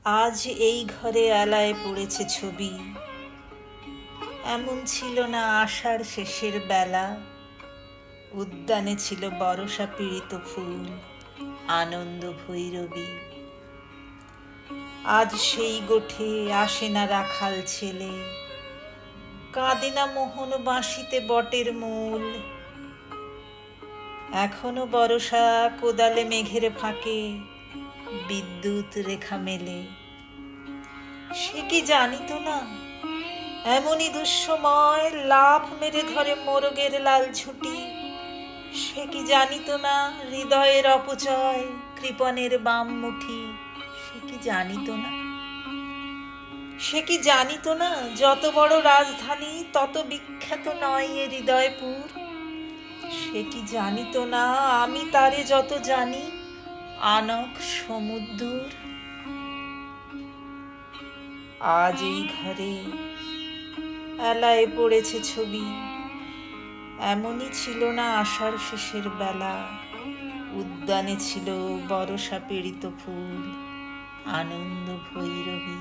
আজ এই ঘরে আলায় পড়েছে ছবি, এমন ছিল না আষাঢ় শেষের বেলা। উদ্যানে ছিল বরষা পীড়িত ফুল, আনন্দ ভৈরবী। আজ সেই গোঠে আসে না রাখাল ছেলে, কাঁদে না মোহন বাঁশিতে বটের মূল। এখনো বরষা কোদালে মেঘের ফাঁকে বিদ্যুৎ রেখা মেলে। সে কি জানিত না এমনই দুঃসময় লাফ মেরে ধরে মোরগের লাল ঝুঁটি। সে কি জানিত না হৃদয়ের অপচয় কৃপণের বাম মুঠি। সে কি জানিত না, সে কি জানিত না যত বড় রাজধানী তত বিখ্যাত নয় এ হৃদয়পুর। সে কি জানিত না আমি তারে যত জানি আনক সমুদ্র। আজ এই ঘরে এলায় পড়েছে ছবি, এমনই ছিল না আষাঢ় শেষের বেলা। উদ্যানে ছিল বরষা পীড়িত ফুল, আনন্দ ভৈরবী।